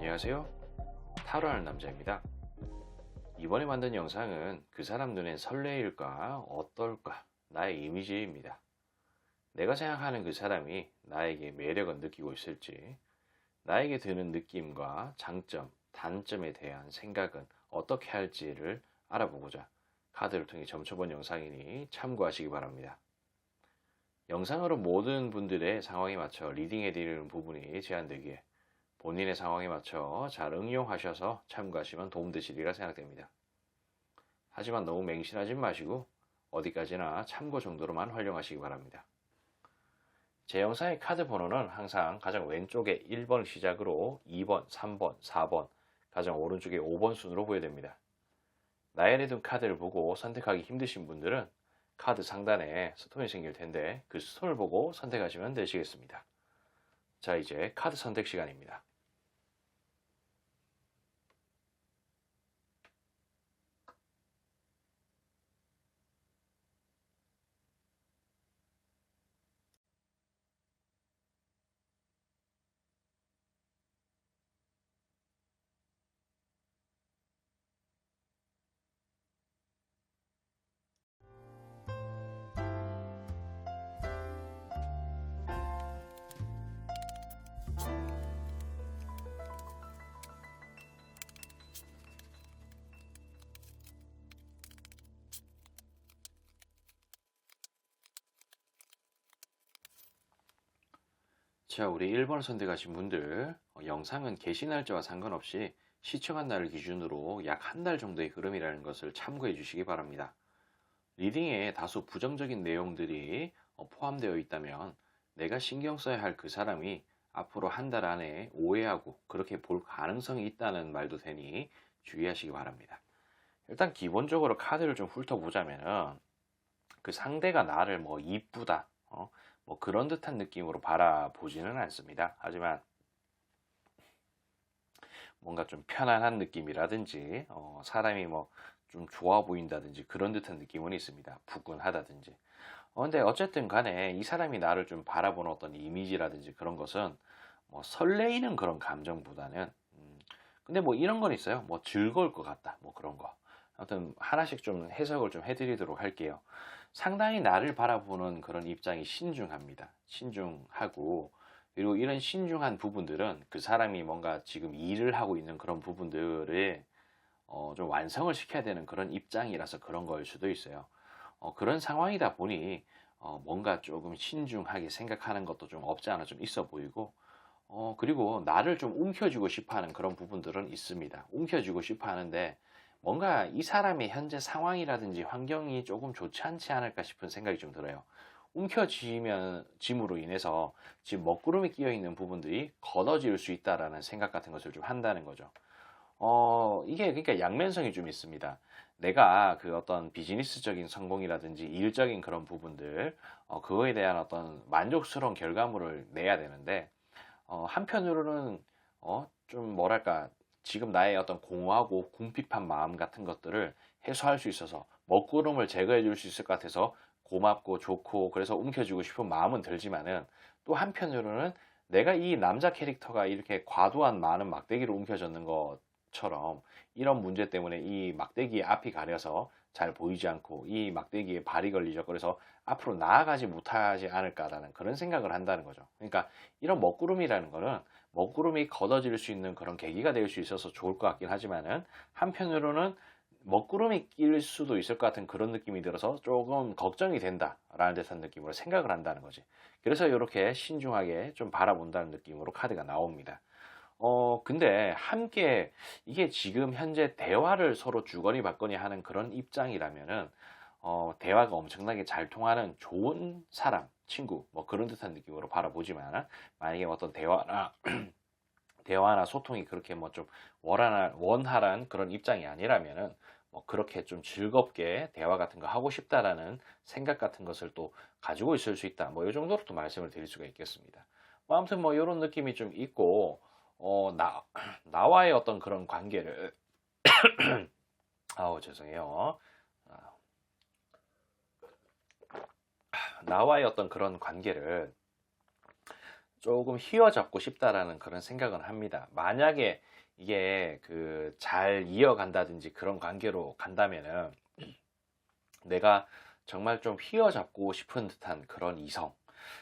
안녕하세요. 타로하는 남자입니다. 이번에 만든 영상은 그 사람 눈엔 설레일까 어떨까 나의 이미지입니다. 내가 생각하는 그 사람이 나에게 매력을 느끼고 있을지, 나에게 드는 느낌과 장점, 단점에 대한 생각은 어떻게 할지를 알아보고자 카드를 통해 점쳐본 영상이니 참고하시기 바랍니다. 영상으로 모든 분들의 상황에 맞춰 리딩해드리는 부분이 제한되기에 본인의 상황에 맞춰 잘 응용하셔서 참고하시면 도움되시리라 생각됩니다. 하지만 너무 맹신하지 마시고 어디까지나 참고 정도로만 활용하시기 바랍니다. 제 영상의 카드 번호는 항상 가장 왼쪽에 1번 시작으로 2번, 3번, 4번, 가장 오른쪽에 5번 순으로 보여집니다. 나열해 둔 카드를 보고 선택하기 힘드신 분들은 카드 상단에 스톤이 생길 텐데 그 스톤을 보고 선택하시면 되시겠습니다. 자, 이제 카드 선택 시간입니다. 자, 우리 1번 선택하신 분들, 영상은 게시 날짜와 상관없이 시청한 날을 기준으로 약 한 달 정도의 흐름이라는 것을 참고해 주시기 바랍니다. 리딩에 다소 부정적인 내용들이 포함되어 있다면 내가 신경 써야 할 그 사람이 앞으로 한 달 안에 오해하고 그렇게 볼 가능성이 있다는 말도 되니 주의하시기 바랍니다. 일단 기본적으로 카드를 좀 훑어보자면은 그 상대가 나를 뭐 이쁘다, 뭐 그런 듯한 느낌으로 바라보지는 않습니다. 하지만 뭔가 좀 편안한 느낌이라든지 사람이 뭐 좀 좋아 보인다든지 그런 듯한 느낌은 있습니다. 부근하다든지. 근데 어쨌든 간에 이 사람이 나를 좀 바라보는 어떤 이미지라든지 그런 것은 뭐 설레이는 그런 감정보다는 근데 뭐 이런 건 있어요. 뭐 즐거울 것 같다. 뭐 그런 거. 아무튼 하나씩 좀 해석을 좀 해드리도록 할게요. 상당히 나를 바라보는 그런 입장이 신중합니다. 신중하고 그리고 이런 신중한 부분들은 그 사람이 뭔가 지금 일을 하고 있는 그런 부분들을 좀 완성을 시켜야 되는 그런 입장이라서 그런 걸 수도 있어요. 그런 상황이다 보니 뭔가 조금 신중하게 생각하는 것도 좀 없지 않아 좀 있어 보이고 그리고 나를 좀 움켜쥐고 싶어 하는 그런 부분들은 있습니다. 움켜쥐고 싶어 하는데 뭔가 이 사람의 현재 상황이라든지 환경이 조금 좋지 않지 않을까 싶은 생각이 좀 들어요. 움켜쥐임으로 인해서 지금 먹구름이 끼어 있는 부분들이 걷어질 수 있다라는 생각 같은 것을 좀 한다는 거죠. 이게 그러니까 양면성이 좀 있습니다. 내가 그 어떤 비즈니스적인 성공이라든지 일적인 그런 부분들, 그거에 대한 어떤 만족스러운 결과물을 내야 되는데, 한편으로는, 좀 뭐랄까, 지금 나의 어떤 공허하고 궁핍한 마음 같은 것들을 해소할 수 있어서 먹구름을 제거해 줄 수 있을 것 같아서 고맙고 좋고 그래서 움켜쥐고 싶은 마음은 들지만은 또 한편으로는 내가 이 남자 캐릭터가 이렇게 과도한 많은 막대기를 움켜쥐는 것처럼 이런 문제 때문에 이 막대기의 앞이 가려서 잘 보이지 않고 이 막대기에 발이 걸리죠. 그래서 앞으로 나아가지 못하지 않을까라는 그런 생각을 한다는 거죠. 그러니까 이런 먹구름이라는 거는 먹구름이 걷어질 수 있는 그런 계기가 될 수 있어서 좋을 것 같긴 하지만은 한편으로는 먹구름이 낄 수도 있을 것 같은 그런 느낌이 들어서 조금 걱정이 된다라는 듯한 느낌으로 생각을 한다는 거지. 그래서 이렇게 신중하게 좀 바라본다는 느낌으로 카드가 나옵니다. 근데 함께 이게 지금 현재 대화를 서로 주거니 받거니 하는 그런 입장이라면은 대화가 엄청나게 잘 통하는 좋은 사람, 친구, 뭐 그런 듯한 느낌으로 바라보지만 만약에 어떤 대화나 소통이 그렇게 뭐 좀 원활한 그런 입장이 아니라면은 뭐 그렇게 좀 즐겁게 대화 같은 거 하고 싶다라는 생각 같은 것을 또 가지고 있을 수 있다. 뭐 이 정도로 또 말씀을 드릴 수가 있겠습니다. 뭐 아무튼 뭐 이런 느낌이 좀 있고 나와의 어떤 그런 관계를 아우 죄송해요. 아, 나와의 어떤 그런 관계를 조금 휘어잡고 싶다라는 그런 생각은 합니다. 만약에 이게 그 잘 이어간다든지 그런 관계로 간다면은 내가 정말 좀 휘어잡고 싶은 듯한 그런 이성.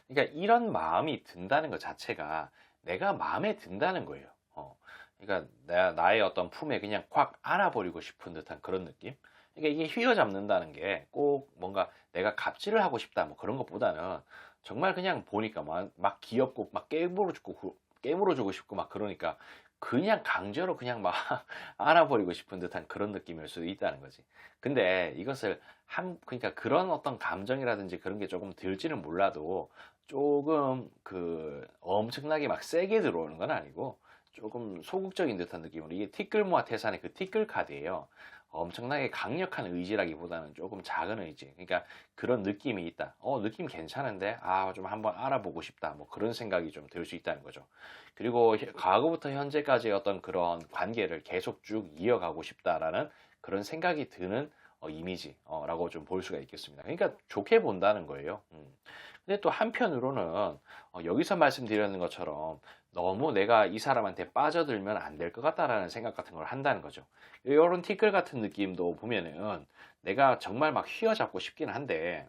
그러니까 이런 마음이 든다는 것 자체가 내가 마음에 든다는 거예요. 그러니까 나의 어떤 품에 그냥 콱 안아버리고 싶은 듯한 그런 느낌? 그러니까 이게 휘어잡는다는 게 꼭 뭔가 내가 갑질을 하고 싶다 뭐 그런 것보다는 정말 그냥 보니까 막 귀엽고 막 깨물어주고 싶고 막 그러니까 그냥 강제로 그냥 막 안아버리고 싶은 듯한 그런 느낌일 수도 있다는 거지. 근데 이것을 그러니까 그런 어떤 감정이라든지 그런 게 조금 들지는 몰라도 조금 그 엄청나게 막 세게 들어오는 건 아니고 조금 소극적인 듯한 느낌으로 이게 티끌모아 태산의 그 티끌 카드예요. 엄청나게 강력한 의지라기보다는 조금 작은 의지. 그러니까 그런 느낌이 있다. 느낌 괜찮은데 좀 한번 알아보고 싶다. 뭐 그런 생각이 좀 들 수 있다는 거죠. 그리고 과거부터 현재까지의 어떤 그런 관계를 계속 쭉 이어가고 싶다라는 그런 생각이 드는 이미지라고 좀 볼 수가 있겠습니다. 그러니까 좋게 본다는 거예요. 근데 또 한편으로는 여기서 말씀드리는 것처럼 너무 내가 이 사람한테 빠져들면 안 될 것 같다라는 생각 같은 걸 한다는 거죠. 이런 티끌 같은 느낌도 보면은 내가 정말 막 휘어잡고 싶긴 한데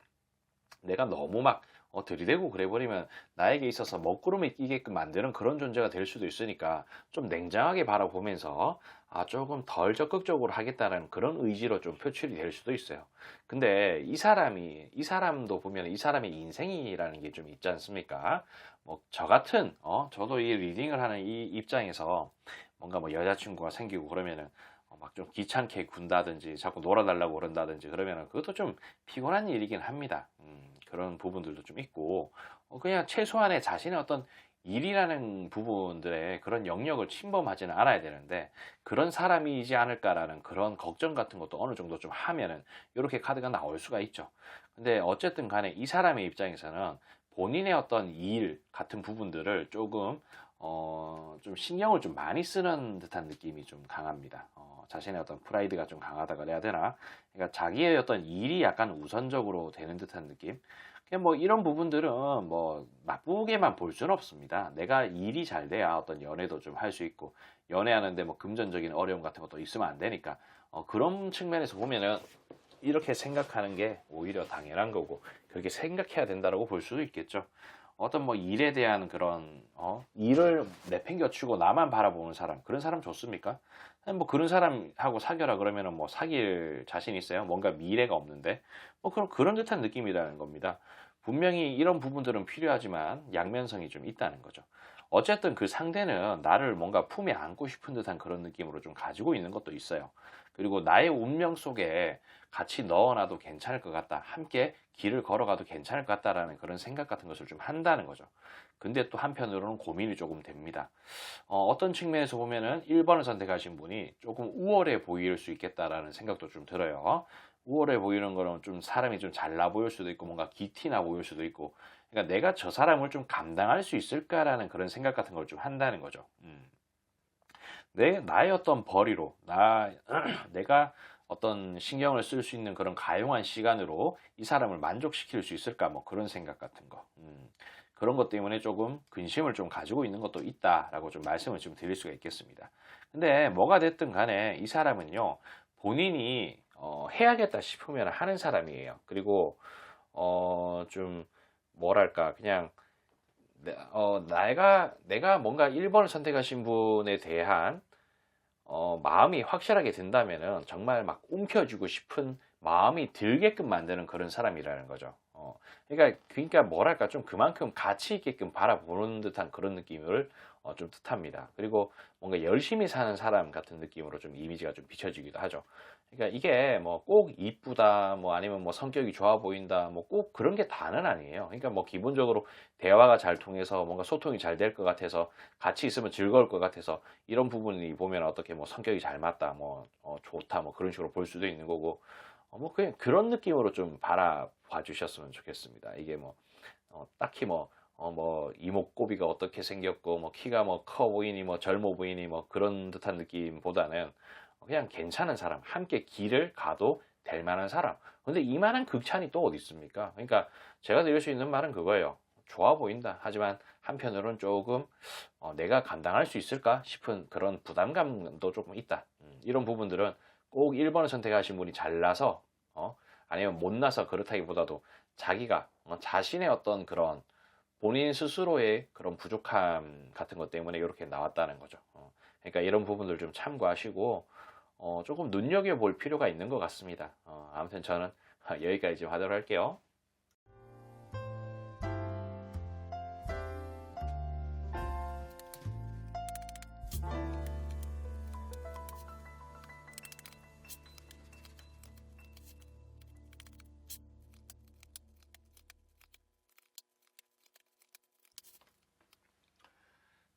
내가 너무 막 들이대고 그래버리면 나에게 있어서 먹구름이 끼게끔 만드는 그런 존재가 될 수도 있으니까 좀 냉정하게 바라보면서 조금 덜 적극적으로 하겠다는 그런 의지로 좀 표출이 될 수도 있어요. 근데 이 사람도 보면 이 사람의 인생이라는 게 좀 있지 않습니까? 뭐 저 같은 저도 이 리딩을 하는 이 입장에서 뭔가 뭐 여자친구가 생기고 그러면은 막 좀 귀찮게 군다든지 자꾸 놀아달라고 그런다든지 그러면은 그것도 좀 피곤한 일이긴 합니다. 그런 부분들도 좀 있고 그냥 최소한의 자신의 어떤 일이라는 부분들의 그런 영역을 침범하지는 않아야 되는데 그런 사람이지 않을까라는 그런 걱정 같은 것도 어느 정도 좀 하면은 이렇게 카드가 나올 수가 있죠. 근데 어쨌든 간에 이 사람의 입장에서는 본인의 어떤 일 같은 부분들을 조금 좀 신경을 좀 많이 쓰는 듯한 느낌이 좀 강합니다. 자신의 어떤 프라이드가 좀 강하다고 해야 되나? 그러니까 자기의 어떤 일이 약간 우선적으로 되는 듯한 느낌? 그냥 뭐 이런 부분들은 뭐 나쁘게만 볼 수는 없습니다. 내가 일이 잘 돼야 어떤 연애도 좀 할 수 있고, 연애하는데 뭐 금전적인 어려움 같은 것도 있으면 안 되니까, 그런 측면에서 보면은 이렇게 생각하는 게 오히려 당연한 거고, 그렇게 생각해야 된다라고 볼 수도 있겠죠. 어떤 뭐 일에 대한 그런 일을 내팽겨치고 나만 바라보는 사람 그런 사람 좋습니까? 아니, 뭐 그런 사람하고 사귀라 그러면은 뭐 사귈 자신 있어요? 뭔가 미래가 없는데 뭐 그런 듯한 느낌이라는 겁니다. 분명히 이런 부분들은 필요하지만 양면성이 좀 있다는 거죠. 어쨌든 그 상대는 나를 뭔가 품에 안고 싶은 듯한 그런 느낌으로 좀 가지고 있는 것도 있어요. 그리고 나의 운명 속에 같이 넣어놔도 괜찮을 것 같다. 함께 길을 걸어가도 괜찮을 것 같다라는 그런 생각 같은 것을 좀 한다는 거죠. 근데 또 한편으로는 고민이 조금 됩니다. 어떤 측면에서 보면은 1번을 선택하신 분이 조금 우월해 보일 수 있겠다라는 생각도 좀 들어요. 우월해 보이는 거는 좀 사람이 좀 잘나 보일 수도 있고 뭔가 기티나 보일 수도 있고 그러니까 내가 저 사람을 좀 감당할 수 있을까라는 그런 생각 같은 걸 좀 한다는 거죠. 나의 어떤 벌이로, 내가 어떤 신경을 쓸 수 있는 그런 가용한 시간으로 이 사람을 만족시킬 수 있을까? 뭐 그런 생각 같은 거. 그런 것 때문에 조금 근심을 좀 가지고 있는 것도 있다라고 좀 말씀을 좀 드릴 수가 있겠습니다. 근데 뭐가 됐든 간에 이 사람은요, 본인이 해야겠다 싶으면 하는 사람이에요. 그리고 좀 뭐랄까 그냥 내가 뭔가 1번을 선택하신 분에 대한 마음이 확실하게 든다면은 정말 막 움켜쥐고 싶은 마음이 들게끔 만드는 그런 사람이라는 거죠. 그러니까 뭐랄까 좀 그만큼 가치 있게끔 바라보는 듯한 그런 느낌을 좀 뜻합니다. 그리고 뭔가 열심히 사는 사람 같은 느낌으로 좀 이미지가 좀 비춰지기도 하죠. 그러니까 이게 뭐 꼭 이쁘다, 뭐 아니면 뭐 성격이 좋아 보인다, 뭐 꼭 그런 게 다는 아니에요. 그러니까 뭐 기본적으로 대화가 잘 통해서 뭔가 소통이 잘 될 것 같아서 같이 있으면 즐거울 것 같아서 이런 부분이 보면 어떻게 뭐 성격이 잘 맞다, 뭐 좋다, 뭐 그런 식으로 볼 수도 있는 거고, 뭐 그냥 그런 느낌으로 좀 바라봐 주셨으면 좋겠습니다. 이게 뭐 딱히 뭐 이목구비가 어떻게 생겼고 뭐 키가 뭐 커 보이니 뭐 젊어 보이니 뭐 그런 듯한 느낌보다는 그냥 괜찮은 사람, 함께 길을 가도 될 만한 사람. 근데 이만한 극찬이 또 어디 있습니까? 그러니까 제가 드릴 수 있는 말은 그거예요. 좋아 보인다. 하지만 한편으로는 조금 내가 감당할 수 있을까 싶은 그런 부담감도 조금 있다. 이런 부분들은 꼭 1번을 선택하신 분이 잘나서 아니면 못나서 그렇다기보다도 자기가 자신의 어떤 그런 본인 스스로의 그런 부족함 같은 것 때문에 이렇게 나왔다는 거죠. 그러니까 이런 부분들 좀 참고하시고 조금 눈여겨볼 필요가 있는 것 같습니다. 아무튼 저는 여기까지 좀 하도록 할게요.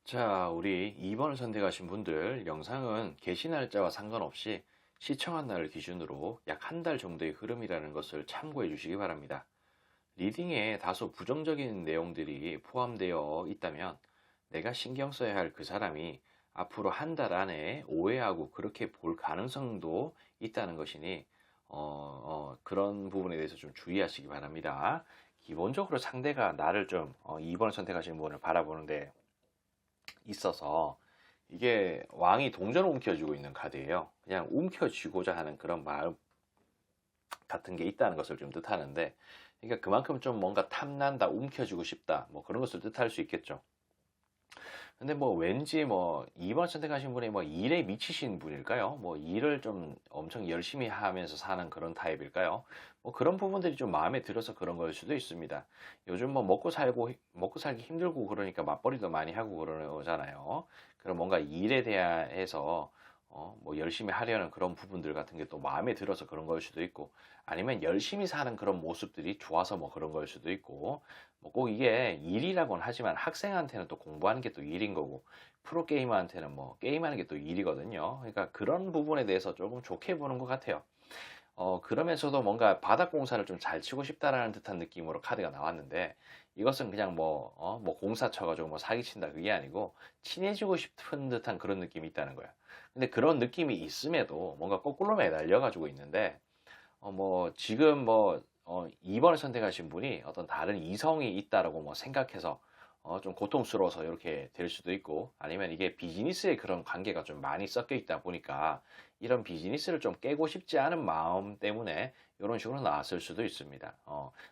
자, 우리 2번을 선택하신 분들 영상은 게시 날짜와 상관없이 시청한 날을 기준으로 약 한 달 정도의 흐름이라는 것을 참고해 주시기 바랍니다. 리딩에 다소 부정적인 내용들이 포함되어 있다면 내가 신경 써야 할 그 사람이 앞으로 한 달 안에 오해하고 그렇게 볼 가능성도 있다는 것이니 그런 부분에 대해서 좀 주의하시기 바랍니다. 기본적으로 상대가 나를 좀 2번을 선택하시는 분을 바라보는데 있어서 이게 왕이 동전을 움켜쥐고 있는 카드예요. 그냥 움켜쥐고자 하는 그런 마음 같은 게 있다는 것을 좀 뜻하는데, 그러니까 그만큼 좀 뭔가 탐난다, 움켜쥐고 싶다, 뭐 그런 것을 뜻할 수 있겠죠. 근데 뭐 왠지 뭐 2번 선택하신 분이 뭐 일에 미치신 분일까요? 뭐 일을 좀 엄청 열심히 하면서 사는 그런 타입일까요? 뭐 그런 부분들이 좀 마음에 들어서 그런 걸 수도 있습니다. 요즘 뭐 먹고 살기 힘들고 그러니까 맞벌이도 많이 하고 그러잖아요. 그럼 뭔가 일에 대해서 뭐 열심히 하려는 그런 부분들 같은 게 또 마음에 들어서 그런 걸 수도 있고, 아니면 열심히 사는 그런 모습들이 좋아서 뭐 그런 걸 수도 있고, 뭐 꼭 이게 일이라고는 하지만 학생한테는 또 공부하는 게 또 일인 거고, 프로게이머한테는 뭐 게임하는 게 또 일이거든요. 그러니까 그런 부분에 대해서 조금 좋게 보는 것 같아요. 그러면서도 뭔가 바닥 공사를 좀 잘 치고 싶다라는 듯한 느낌으로 카드가 나왔는데, 이것은 그냥 뭐 공사 쳐가지고 뭐 사기친다 그게 아니고 친해지고 싶은 듯한 그런 느낌이 있다는 거야. 근데 그런 느낌이 있음에도 뭔가 거꾸로 매달려가지고 있는데, 뭐 지금 뭐 2번을 선택하신 분이 어떤 다른 이성이 있다라고 뭐 생각해서 좀 고통스러워서 이렇게 될 수도 있고, 아니면 이게 비즈니스의 그런 관계가 좀 많이 섞여 있다 보니까 이런 비즈니스를 좀 깨고 싶지 않은 마음 때문에 이런 식으로 나왔을 수도 있습니다.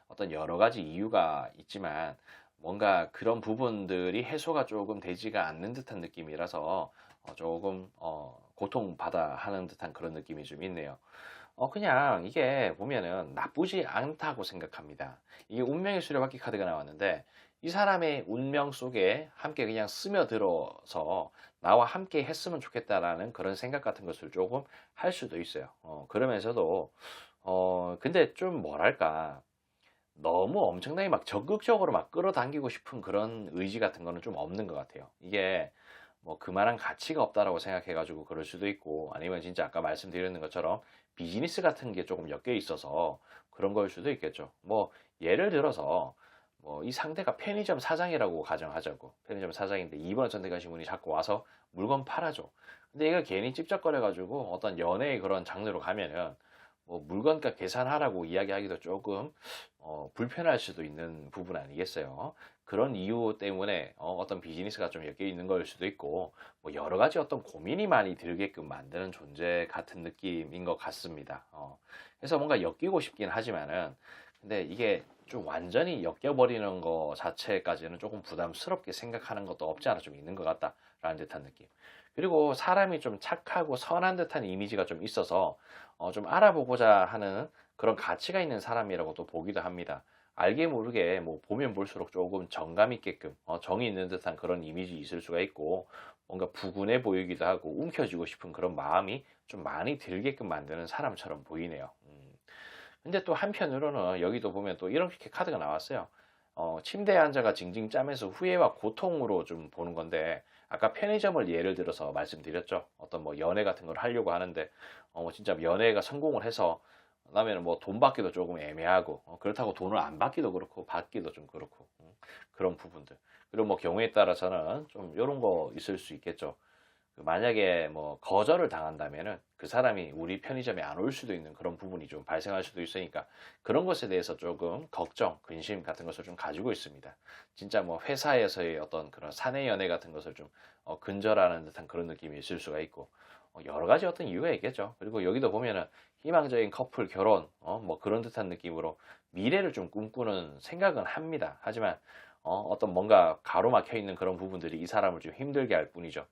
어떤 여러 가지 이유가 있지만 뭔가 그런 부분들이 해소가 조금 되지가 않는 듯한 느낌이라서 조금 고통받아 하는 듯한 그런 느낌이 좀 있네요. 그냥 이게 보면은 나쁘지 않다고 생각합니다. 이게 운명의 수레바퀴 카드가 나왔는데, 이 사람의 운명 속에 함께 그냥 스며들어서 나와 함께 했으면 좋겠다라는 그런 생각 같은 것을 조금 할 수도 있어요. 그러면서도, 근데 좀 뭐랄까, 너무 엄청나게 막 적극적으로 막 끌어당기고 싶은 그런 의지 같은 거는 좀 없는 것 같아요. 이게 뭐 그만한 가치가 없다라고 생각해가지고 그럴 수도 있고, 아니면 진짜 아까 말씀드렸는 것처럼 비즈니스 같은 게 조금 엮여 있어서 그런 걸 수도 있겠죠. 뭐 예를 들어서 뭐 이 상대가 편의점 사장이라고 가정하자고, 편의점 사장인데 2번 선택하신 분이 자꾸 와서 물건 팔아줘. 근데 얘가 괜히 찝쩍거려가지고 어떤 연애의 그런 장르로 가면은 뭐 물건값 계산하라고 이야기하기도 조금 불편할 수도 있는 부분 아니겠어요? 그런 이유 때문에 떤 비즈니스가 좀 엮여 있는 걸 수도 있고, 뭐 여러 가지 어떤 고민이 많이 들게끔 만드는 존재 같은 느낌인 것 같습니다. 그래서 뭔가 엮이고 싶긴 하지만은, 근데 이게 좀 완전히 엮여버리는 거 자체까지는 조금 부담스럽게 생각하는 것도 없지 않아 좀 있는 것 같다라는 듯한 느낌. 그리고 사람이 좀 착하고 선한 듯한 이미지가 좀 있어서 좀 알아보고자 하는 그런 가치가 있는 사람이라고 또 보기도 합니다. 알게 모르게 뭐 보면 볼수록 조금 정감 있게끔 정이 있는 듯한 그런 이미지 있을 수가 있고, 뭔가 부근해 보이기도 하고 움켜쥐고 싶은 그런 마음이 좀 많이 들게끔 만드는 사람처럼 보이네요. 근데 또 한편으로는 여기도 보면 또 이렇게 카드가 나왔어요. 침대에 앉아가 징징 짜면서 후회와 고통으로 좀 보는 건데, 아까 편의점을 예를 들어서 말씀드렸죠. 어떤 뭐 연애 같은 걸 하려고 하는데, 뭐 진짜 연애가 성공을 해서 그다음에는 뭐 돈 받기도 조금 애매하고, 그렇다고 돈을 안 받기도 그렇고 받기도 좀 그렇고, 그런 부분들. 그리고 뭐 경우에 따라서는 좀 이런 거 있을 수 있겠죠. 만약에 뭐 거절을 당한다면은 그 사람이 우리 편의점에 안 올 수도 있는 그런 부분이 좀 발생할 수도 있으니까 그런 것에 대해서 조금 걱정, 근심 같은 것을 좀 가지고 있습니다. 진짜 뭐 회사에서의 어떤 그런 사내 연애 같은 것을 좀 근절하는 듯한 그런 느낌이 있을 수가 있고 여러 가지 어떤 이유가 있겠죠. 그리고 여기도 보면은 희망적인 커플 결혼 뭐 그런 듯한 느낌으로 미래를 좀 꿈꾸는 생각은 합니다. 하지만 어떤 뭔가 가로막혀 있는 그런 부분들이 이 사람을 좀 힘들게 할 뿐이죠.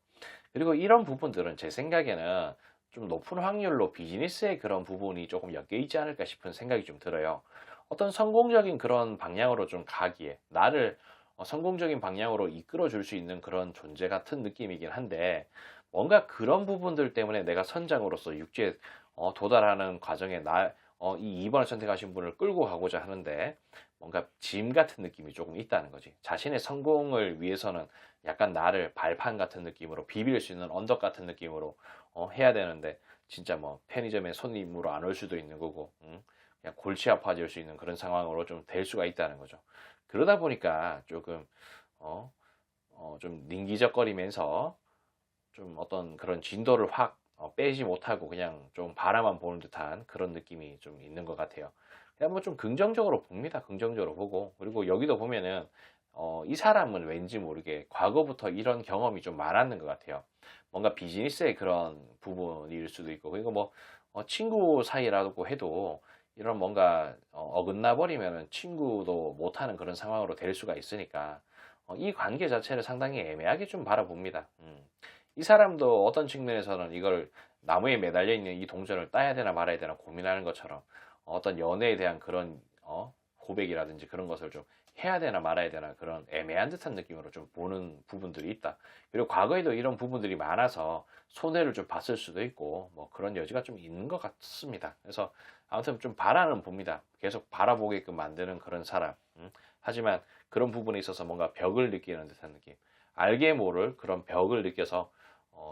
그리고 이런 부분들은 제 생각에는 좀 높은 확률로 비즈니스의 그런 부분이 조금 엮여 있지 않을까 싶은 생각이 좀 들어요. 어떤 성공적인 그런 방향으로 좀 가기에 나를 성공적인 방향으로 이끌어 줄 수 있는 그런 존재 같은 느낌이긴 한데 뭔가 그런 부분들 때문에 내가 선장으로서 육지에 도달하는 과정에 이 2번을 선택하신 분을 끌고 가고자 하는데 뭔가 짐 같은 느낌이 조금 있다는 거지. 자신의 성공을 위해서는 약간 나를 발판 같은 느낌으로 비빌 수 있는 언덕 같은 느낌으로 해야 되는데 진짜 뭐 편의점에 손님으로 안 올 수도 있는 거고 그냥 골치 아파질 수 있는 그런 상황으로 좀 될 수가 있다는 거죠. 그러다 보니까 조금 좀 닝기적거리면서 좀 어떤 그런 진도를 확 빼지 못하고 그냥 좀 바라만 보는 듯한 그런 느낌이 좀 있는 것 같아요. 그냥 뭐 좀 긍정적으로 봅니다. 긍정적으로 보고. 그리고 여기도 보면은, 이 사람은 왠지 모르게 과거부터 이런 경험이 좀 많았는 것 같아요. 뭔가 비즈니스의 그런 부분일 수도 있고, 그리고 뭐, 친구 사이라고 해도 이런 뭔가 어긋나 버리면은 친구도 못하는 그런 상황으로 될 수가 있으니까, 이 관계 자체를 상당히 애매하게 좀 바라봅니다. 이 사람도 어떤 측면에서는 이걸 나무에 매달려 있는 이 동전을 따야 되나 말아야 되나 고민하는 것처럼 어떤 연애에 대한 그런 고백이라든지 그런 것을 좀 해야 되나 말아야 되나 그런 애매한 듯한 느낌으로 좀 보는 부분들이 있다. 그리고 과거에도 이런 부분들이 많아서 손해를 좀 봤을 수도 있고 뭐 그런 여지가 좀 있는 것 같습니다. 그래서 아무튼 좀 바라는 봅니다. 계속 바라보게끔 만드는 그런 사람. 하지만 그런 부분에 있어서 뭔가 벽을 느끼는 듯한 느낌. 알게 모를 그런 벽을 느껴서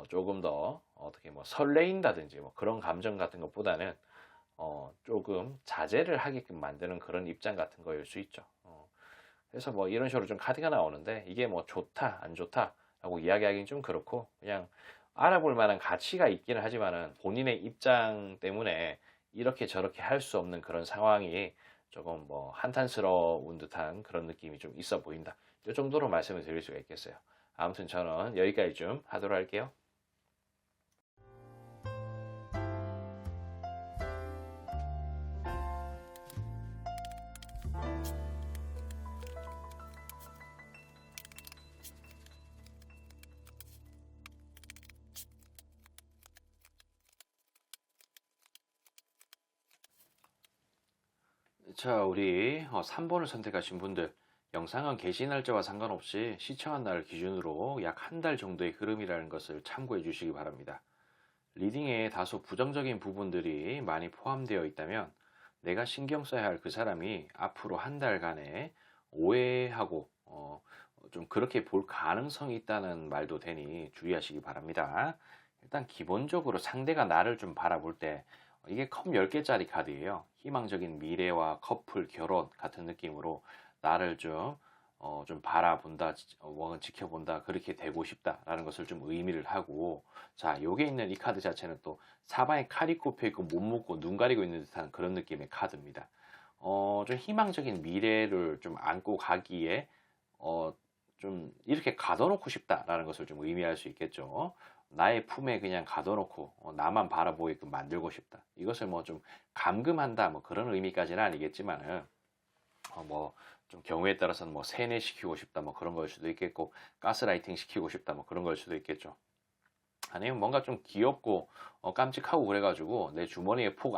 조금 더 어떻게 뭐 설레인다든지 뭐 그런 감정 같은 것보다는 조금 자제를 하게끔 만드는 그런 입장 같은 거일 수 있죠. 그래서 뭐 이런 식으로 좀 카드가 나오는데 이게 뭐 좋다, 안 좋다라고 이야기하기는 좀 그렇고 그냥 알아볼 만한 가치가 있기는 하지만은 본인의 입장 때문에 이렇게 저렇게 할 수 없는 그런 상황이 조금 뭐 한탄스러운 듯한 그런 느낌이 좀 있어 보인다. 이 정도로 말씀을 드릴 수가 있겠어요. 아무튼 저는 여기까지 좀 하도록 할게요. 자, 우리 3번을 선택하신 분들, 영상은 게시 날짜와 상관없이 시청한 날 기준으로 약 한 달 정도의 흐름이라는 것을 참고해 주시기 바랍니다. 리딩에 다소 부정적인 부분들이 많이 포함되어 있다면 내가 신경 써야 할 그 사람이 앞으로 한 달간에 오해하고 좀 그렇게 볼 가능성이 있다는 말도 되니 주의하시기 바랍니다. 일단 기본적으로 상대가 나를 좀 바라볼 때 이게 컵 10개짜리 카드예요. 희망적인 미래와 커플, 결혼 같은 느낌으로 나를 좀 바라본다, 지켜본다, 그렇게 되고 싶다라는 것을 좀 의미를 하고, 자, 여기에 있는 이 카드 자체는 또 사방에 칼이 꼽혀 있고 못 묶고 눈 가리고 있는 듯한 그런 느낌의 카드입니다. 좀 희망적인 미래를 좀 안고 가기에, 좀 이렇게 가둬놓고 싶다라는 것을 좀 의미할 수 있겠죠. 나의 품에 그냥 가둬놓고 나만 바라보게끔 만들고 싶다. 이것을 뭐 좀 감금한다, 뭐 그런 의미까지는 아니겠지만은, 뭐 좀 경우에 따라서는 뭐 세뇌시키고 싶다 뭐 그런 걸 수도 있겠고 가스라이팅 시키고 싶다 뭐 그런 걸 수도 있겠죠. 아니면 뭔가 좀 귀엽고 깜찍하고 그래가지고 내 주머니에 폭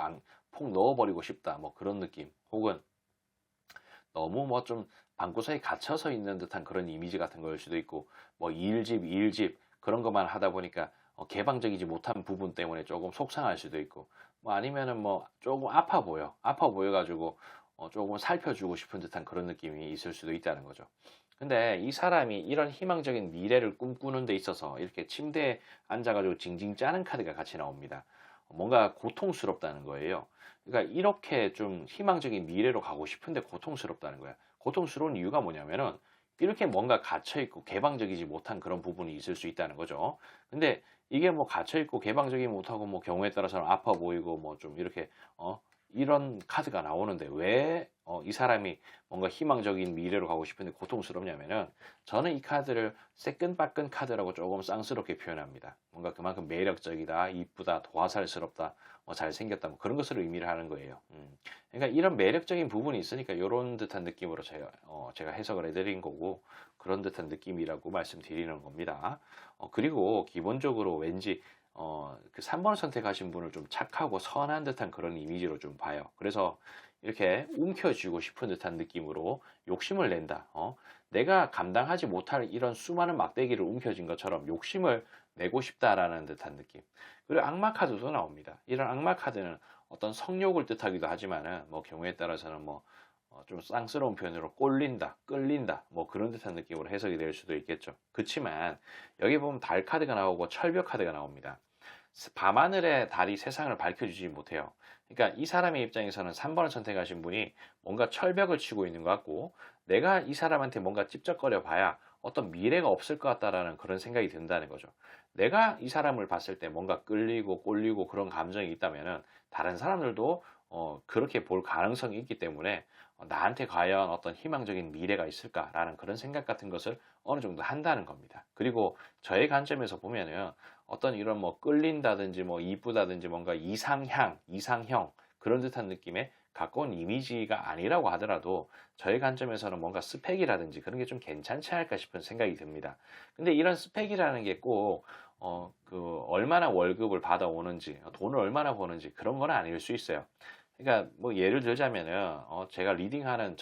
넣어버리고 싶다 뭐 그런 느낌. 혹은 너무 뭐 좀 방구석에 갇혀서 있는 듯한 그런 이미지 같은 걸 수도 있고 뭐 일집 그런 것만 하다 보니까 개방적이지 못한 부분 때문에 조금 속상할 수도 있고 뭐 아니면은 뭐 조금 아파 보여가지고 조금 살펴주고 싶은 듯한 그런 느낌이 있을 수도 있다는 거죠. 근데 이 사람이 이런 희망적인 미래를 꿈꾸는 데 있어서 이렇게 침대에 앉아가지고 징징 짜는 카드가 같이 나옵니다. 뭔가 고통스럽다는 거예요. 그러니까 이렇게 좀 희망적인 미래로 가고 싶은데 고통스럽다는 거야. 고통스러운 이유가 뭐냐면은 이렇게 뭔가 갇혀있고 개방적이지 못한 그런 부분이 있을 수 있다는 거죠. 근데 이게 뭐 갇혀 있고 개방적이지 못하고 뭐 경우에 따라서는 아파 보이고 뭐 좀 이렇게 이런 카드가 나오는데 왜 이 사람이 뭔가 희망적인 미래로 가고 싶은데 고통스럽냐면은 저는 이 카드를 새끈빠끈 카드라고 조금 쌍스럽게 표현합니다. 뭔가 그만큼 매력적이다, 이쁘다, 도화살스럽다, 잘생겼다 뭐 그런 것을 의미를 하는 거예요. 그러니까 이런 매력적인 부분이 있으니까 이런 듯한 느낌으로 제가 해석을 해드린 거고 그런 듯한 느낌이라고 말씀드리는 겁니다. 그리고 기본적으로 왠지 그 3번을 선택하신 분을 좀 착하고 선한 듯한 그런 이미지로 좀 봐요. 그래서 이렇게 움켜쥐고 싶은 듯한 느낌으로 욕심을 낸다. 내가 감당하지 못할 이런 수많은 막대기를 움켜쥔 것처럼 욕심을 내고 싶다라는 듯한 느낌. 그리고 악마 카드도 나옵니다. 이런 악마 카드는 어떤 성욕을 뜻하기도 하지만은 뭐 경우에 따라서는 뭐 좀 쌍스러운 표현으로 꼴린다, 끌린다, 뭐 그런 듯한 느낌으로 해석이 될 수도 있겠죠. 그렇지만 여기 보면 달 카드가 나오고 철벽 카드가 나옵니다. 밤하늘의 달이 세상을 밝혀주지 못해요. 그러니까 이 사람의 입장에서는 3번을 선택하신 분이 뭔가 철벽을 치고 있는 것 같고 내가 이 사람한테 뭔가 찝쩍거려 봐야 어떤 미래가 없을 것 같다라는 그런 생각이 든다는 거죠. 내가 이 사람을 봤을 때 뭔가 끌리고 꼴리고 그런 감정이 있다면은 다른 사람들도 그렇게 볼 가능성이 있기 때문에 나한테 과연 어떤 희망적인 미래가 있을까라는 그런 생각 같은 것을 어느 정도 한다는 겁니다. 그리고 저의 관점에서 보면은 어떤 이런 뭐 끌린다든지 뭐 이쁘다든지 뭔가 이상형 그런 듯한 느낌의 가까운 이미지가 아니라고 하더라도 저의 관점에서는 뭔가 스펙이라든지 그런 게 좀 괜찮지 않을까 싶은 생각이 듭니다. 근데 이런 스펙이라는 게 꼭 얼마나 월급을 받아오는지, 돈을 얼마나 버는지 그런 건 아닐 수 있어요. 그러니까 뭐 예를 들자면은 제가 리딩하는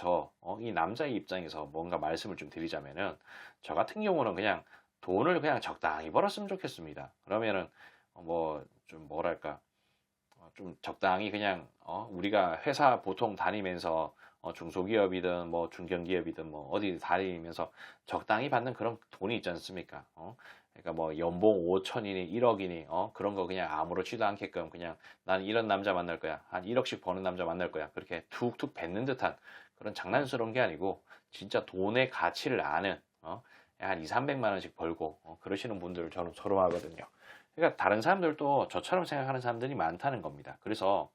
이 남자의 입장에서 뭔가 말씀을 좀 드리자면은 저 같은 경우는 그냥 돈을 그냥 적당히 벌었으면 좋겠습니다. 그러면은 뭐 좀 뭐랄까 좀 적당히 그냥 우리가 회사 보통 다니면서 중소기업이든 뭐 중견기업이든 뭐 어디 다니면서 적당히 받는 그런 돈이 있지 않습니까? 그러니까 뭐 연봉 5천이니 1억이니 그런 거 그냥 아무렇지도 않게끔 그냥 나는 이런 남자 만날 거야. 한 1억씩 버는 남자 만날 거야. 그렇게 툭툭 뱉는 듯한 그런 장난스러운 게 아니고 진짜 돈의 가치를 아는 한 2, 300만 원씩 벌고 그러시는 분들을 저는 선호하거든요. 그러니까 다른 사람들도 저처럼 생각하는 사람들이 많다는 겁니다. 그래서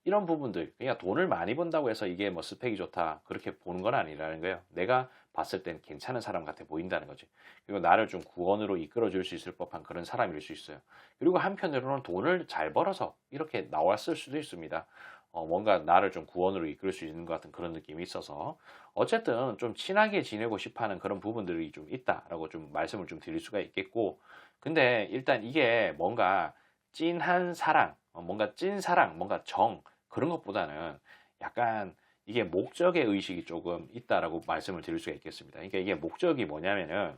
이런 부분들, 그러니까 돈을 많이 번다고 해서 이게 뭐 스펙이 좋다 그렇게 보는 건 아니라는 거예요. 내가 봤을 땐 괜찮은 사람 같아 보인다는 거지. 그리고 나를 좀 구원으로 이끌어 줄 수 있을 법한 그런 사람일 수 있어요. 그리고 한편으로는 돈을 잘 벌어서 이렇게 나왔을 수도 있습니다. 뭔가 나를 좀 구원으로 이끌 수 있는 것 같은 그런 느낌이 있어서 어쨌든 좀 친하게 지내고 싶어하는 그런 부분들이 좀 있다라고 좀 말씀을 좀 드릴 수가 있겠고 근데 일단 이게 뭔가 찐한 사랑, 뭔가 찐 사랑, 뭔가 정 그런 것보다는 약간 이게 목적의 의식이 조금 있다라고 말씀을 드릴 수가 있겠습니다. 그러니까 이게 목적이 뭐냐면은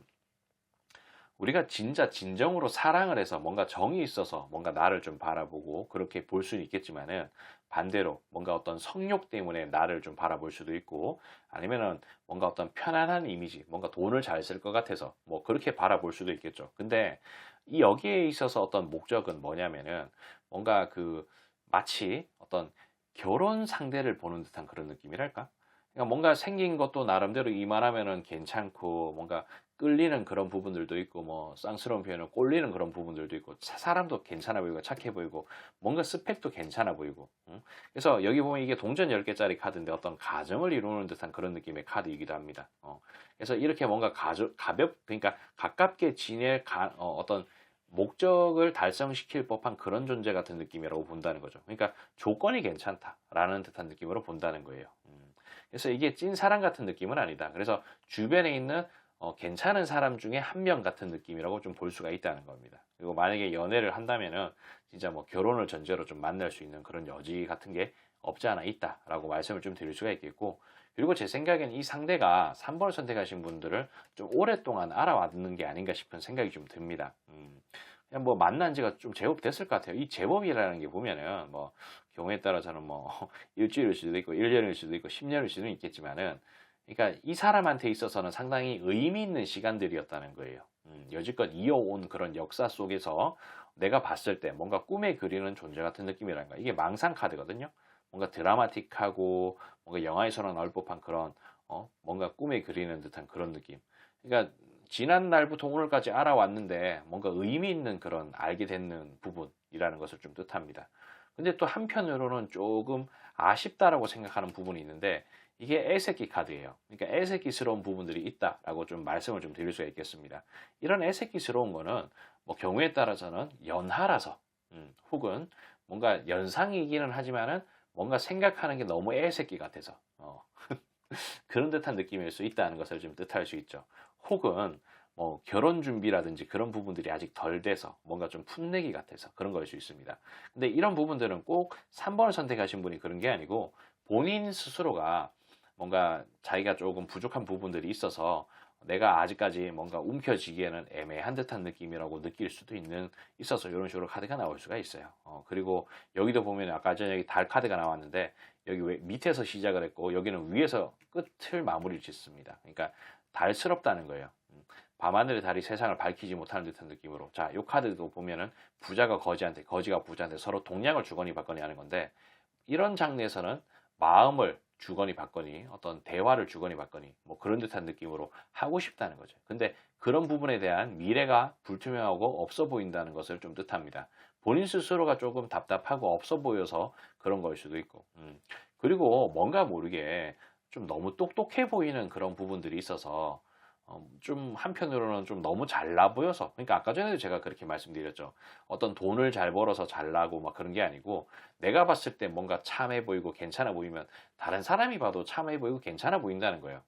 우리가 진짜 진정으로 사랑을 해서 뭔가 정이 있어서 뭔가 나를 좀 바라보고 그렇게 볼 수는 있겠지만은 반대로 뭔가 어떤 성욕 때문에 나를 좀 바라볼 수도 있고 아니면은 뭔가 어떤 편안한 이미지, 뭔가 돈을 잘 쓸 것 같아서 뭐 그렇게 바라볼 수도 있겠죠. 근데 이 여기에 있어서 어떤 목적은 뭐냐면은 뭔가 마치 어떤 결혼 상대를 보는 듯한 그런 느낌이랄까? 그러니까 뭔가 생긴 것도 나름대로 이만하면은 괜찮고 뭔가 끌리는 그런 부분들도 있고 뭐 쌍스러운 표현은 꼴리는 그런 부분들도 있고 사람도 괜찮아 보이고 착해 보이고 뭔가 스펙도 괜찮아 보이고 응? 그래서 여기 보면 이게 동전 10개짜리 카드인데 어떤 가정을 이루는 듯한 그런 느낌의 카드이기도 합니다. 그래서 이렇게 뭔가 그러니까 가깝게 지낼 어떤 목적을 달성시킬 법한 그런 존재 같은 느낌이라고 본다는 거죠. 그러니까 조건이 괜찮다라는 듯한 느낌으로 본다는 거예요. 그래서 이게 찐 사랑 같은 느낌은 아니다. 그래서 주변에 있는 괜찮은 사람 중에 한 명 같은 느낌이라고 좀 볼 수가 있다는 겁니다. 그리고 만약에 연애를 한다면은 진짜 뭐 결혼을 전제로 좀 만날 수 있는 그런 여지 같은 게 없지 않아 있다라고 말씀을 좀 드릴 수가 있겠고 그리고 제 생각엔 이 상대가 3번을 선택하신 분들을 좀 오랫동안 알아왔는 게 아닌가 싶은 생각이 좀 듭니다. 그냥 뭐 만난 지가 좀 제법 됐을 것 같아요. 이 제법이라는 게 보면은 뭐 경우에 따라서는 뭐 일주일일 수도 있고 1년일 수도 있고 10년일 수도 있겠지만은 그러니까 이 사람한테 있어서는 상당히 의미 있는 시간들이었다는 거예요. 여지껏 이어온 그런 역사 속에서 내가 봤을 때 뭔가 꿈에 그리는 존재 같은 느낌이랄까. 이게 망상 카드거든요. 뭔가 드라마틱하고 뭔가 영화에서나 나올 법한 그런 뭔가 꿈에 그리는 듯한 그런 느낌. 그러니까 지난 날부터 오늘까지 알아왔는데 뭔가 의미 있는 그런 알게 되는 부분이라는 것을 좀 뜻합니다. 근데 또 한편으로는 조금 아쉽다라고 생각하는 부분이 있는데 이게 애새끼 카드예요. 그러니까 애새끼스러운 부분들이 있다라고 좀 말씀을 좀 드릴 수가 있겠습니다. 이런 애새끼스러운 거는 뭐 경우에 따라서는 연하라서 혹은 뭔가 연상이기는 하지만은 뭔가 생각하는 게 너무 애새끼 같아서 그런 듯한 느낌일 수 있다는 것을 좀 뜻할 수 있죠. 혹은 뭐 결혼 준비라든지 그런 부분들이 아직 덜 돼서 뭔가 좀 풋내기 같아서 그런 걸 수 있습니다. 근데 이런 부분들은 꼭 3번을 선택하신 분이 그런 게 아니고 본인 스스로가 뭔가 자기가 조금 부족한 부분들이 있어서 내가 아직까지 뭔가 움켜쥐기에는 애매한 듯한 느낌이라고 느낄 수도 있어서 이런 식으로 카드가 나올 수가 있어요. 그리고 여기도 보면 아까 전에 여기 달 카드가 나왔는데 여기 밑에서 시작을 했고 여기는 위에서 끝을 마무리를 짓습니다. 그러니까 달스럽다는 거예요. 밤하늘의 달이 세상을 밝히지 못하는 듯한 느낌으로. 자, 이 카드도 보면은 부자가 거지한테, 거지가 부자한테 서로 동량을 주거니 받거니 하는 건데 이런 장르에서는 마음을 주거니 받거니 어떤 대화를 주거니 받거니 뭐 그런 듯한 느낌으로 하고 싶다는 거죠. 근데 그런 부분에 대한 미래가 불투명하고 없어 보인다는 것을 좀 뜻합니다. 본인 스스로가 조금 답답하고 없어 보여서 그런 걸 수도 있고. 그리고 뭔가 모르게 좀 너무 똑똑해 보이는 그런 부분들이 있어서 좀 한편으로는 좀 너무 잘나 보여서 그러니까 아까 전에도 제가 그렇게 말씀드렸죠. 어떤 돈을 잘 벌어서 잘나고 막 그런 게 아니고 내가 봤을 때 뭔가 참해 보이고 괜찮아 보이면 다른 사람이 봐도 참해 보이고 괜찮아 보인다는 거예요.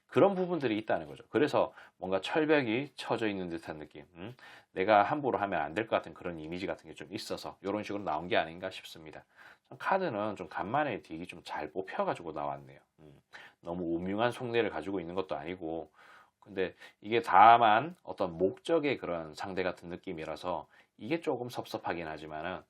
그런 부분들이 있다는 거죠. 그래서 뭔가 철벽이 쳐져 있는 듯한 느낌. 내가 함부로 하면 안 될 것 같은 그런 이미지 같은 게 좀 있어서 이런 식으로 나온 게 아닌가 싶습니다. 카드는 좀 간만에 되게 좀 잘 뽑혀가지고 나왔네요. 너무 오묘한 속내를 가지고 있는 것도 아니고 근데 이게 다만 어떤 목적의 그런 상대 같은 느낌이라서 이게 조금 섭섭하긴 하지만은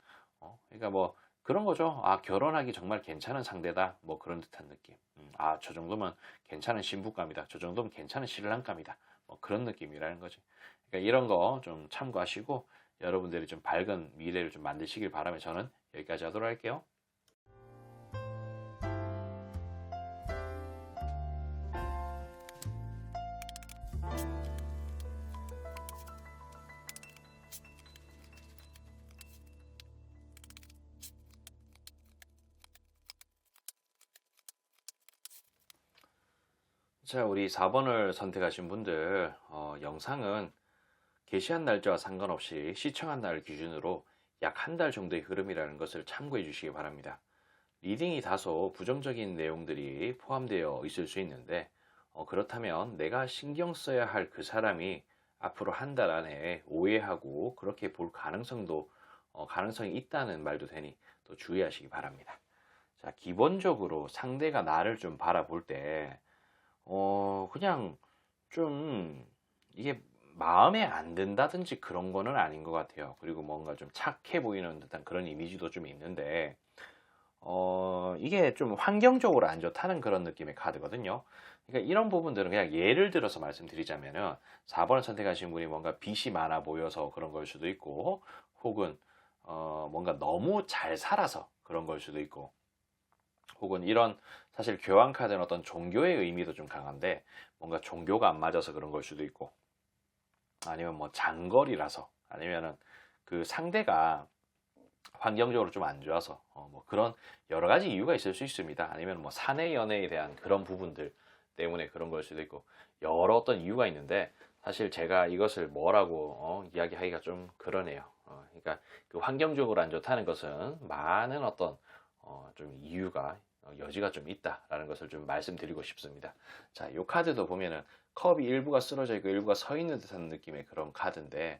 그러니까 뭐 그런 거죠. 아, 결혼하기 정말 괜찮은 상대다. 뭐 그런 듯한 느낌. 아, 저 정도면 괜찮은 신부감이다. 저 정도면 괜찮은 신랑감이다. 뭐 그런 느낌이라는 거지. 그러니까 이런 거 좀 참고하시고 여러분들이 좀 밝은 미래를 좀 만드시길 바라며 저는 여기까지 하도록 할게요. 자, 우리 4번을 선택하신 분들, 영상은 게시한 날짜와 상관없이 시청한 날 기준으로 약 한 달 정도의 흐름이라는 것을 참고해 주시기 바랍니다. 리딩이 다소 부정적인 내용들이 포함되어 있을 수 있는데, 그렇다면 내가 신경 써야 할 그 사람이 앞으로 한 달 안에 오해하고 그렇게 볼 가능성이 있다는 말도 되니 또 주의하시기 바랍니다. 자, 기본적으로 상대가 나를 좀 바라볼 때, 그냥 좀 이게 마음에 안 든다든지 그런 거는 아닌 것 같아요. 그리고 뭔가 좀 착해 보이는 듯한 그런 이미지도 좀 있는데, 이게 좀 환경적으로 안 좋다는 그런 느낌의 카드거든요. 그러니까 이런 부분들은 그냥 예를 들어서 말씀드리자면은 4번을 선택하신 분이 뭔가 빚이 많아 보여서 그런 걸 수도 있고, 혹은 뭔가 너무 잘 살아서 그런 걸 수도 있고, 혹은 이런 사실 교환 카드는 어떤 종교의 의미도 좀 강한데 뭔가 종교가 안 맞아서 그런 걸 수도 있고 아니면 뭐 장거리라서 아니면은 그 상대가 환경적으로 좀 안 좋아서 뭐 그런 여러 가지 이유가 있을 수 있습니다. 아니면 뭐 사내 연애에 대한 그런 부분들 때문에 그런 걸 수도 있고 여러 어떤 이유가 있는데 사실 제가 이것을 뭐라고 이야기하기가 좀 그러네요. 그러니까 그 환경적으로 안 좋다는 것은 많은 어떤 좀 이유가 여지가 좀 있다라는 것을 좀 말씀드리고 싶습니다. 자, 이 카드도 보면은 컵이 일부가 쓰러져 있고 일부가 서 있는 듯한 느낌의 그런 카드인데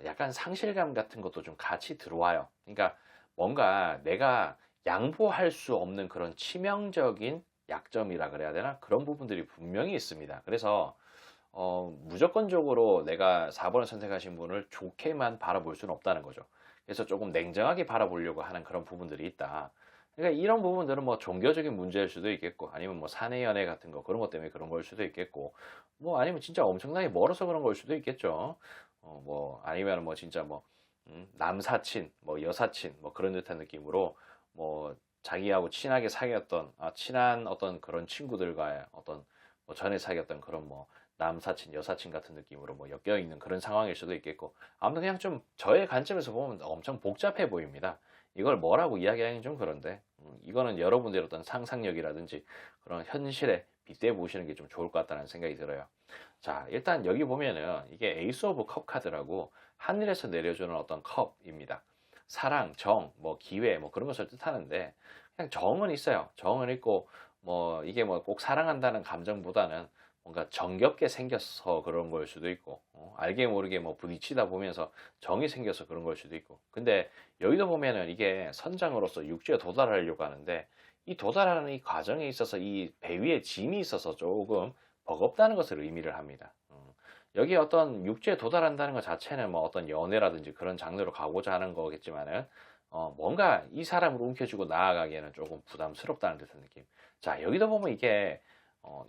약간 상실감 같은 것도 좀 같이 들어와요. 그러니까 뭔가 내가 양보할 수 없는 그런 치명적인 약점이라 그래야 되나? 그런 부분들이 분명히 있습니다. 그래서 무조건적으로 내가 4번을 선택하신 분을 좋게만 바라볼 수는 없다는 거죠. 그래서 조금 냉정하게 바라보려고 하는 그런 부분들이 있다. 그러니까 이런 부분들은 뭐 종교적인 문제일 수도 있겠고, 아니면 뭐 사내 연애 같은 거 그런 것 때문에 그런 걸 수도 있겠고, 뭐 아니면 진짜 엄청나게 멀어서 그런 걸 수도 있겠죠. 뭐 아니면 뭐 진짜 뭐 남사친, 뭐 여사친, 뭐 그런 듯한 느낌으로 뭐 자기하고 친하게 사귀었던 친한 어떤 그런 친구들과의 어떤 뭐 전에 사귀었던 그런 뭐 남사친, 여사친 같은 느낌으로 뭐 엮여 있는 그런 상황일 수도 있겠고, 아무튼 그냥 좀 저의 관점에서 보면 엄청 복잡해 보입니다. 이걸 뭐라고 이야기하기는 좀 그런데, 이거는 여러분들의 어떤 상상력이라든지 그런 현실에 빗대 보시는 게 좀 좋을 것 같다는 생각이 들어요. 자, 일단 여기 보면은 이게 에이스 오브 컵 카드라고 하늘에서 내려주는 어떤 컵입니다. 사랑, 정, 뭐 기회, 뭐 그런 것을 뜻하는데, 그냥 정은 있어요. 정은 있고, 뭐 이게 뭐 꼭 사랑한다는 감정보다는 뭔가 정겹게 생겨서 그런 걸 수도 있고, 알게 모르게 뭐 부딪히다 보면서 정이 생겨서 그런 걸 수도 있고. 근데 여기도 보면은 이게 선장으로서 육지에 도달하려고 하는데, 이 도달하는 이 과정에 있어서 이 배 위에 짐이 있어서 조금 버겁다는 것을 의미를 합니다. 여기 어떤 육지에 도달한다는 것 자체는 뭐 어떤 연애라든지 그런 장르로 가고자 하는 거겠지만은, 뭔가 이 사람을 움켜쥐고 나아가기에는 조금 부담스럽다는 듯한 느낌. 자, 여기도 보면 이게,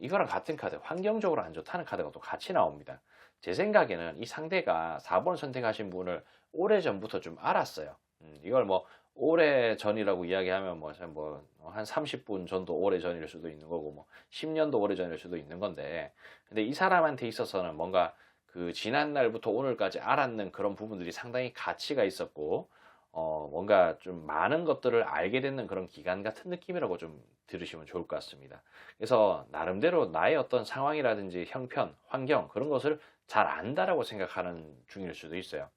이거랑 같은 카드, 환경적으로 안 좋다는 카드가 또 같이 나옵니다. 제 생각에는 이 상대가 4번 선택하신 분을 오래전부터 좀 알았어요. 이걸 뭐, 오래 전이라고 이야기하면 한 30분 전도 오래 전일 수도 있는 거고, 뭐, 10년도 오래 전일 수도 있는 건데, 근데 이 사람한테 있어서는 뭔가 그 지난 날부터 오늘까지 알았는 그런 부분들이 상당히 가치가 있었고, 뭔가 좀 많은 것들을 알게 되는 그런 기간 같은 느낌이라고 좀 들으시면 좋을 것 같습니다. 그래서 나름대로 나의 어떤 상황이라든지 형편, 환경 그런 것을 잘 안다라고 생각하는 중일 수도 있어요.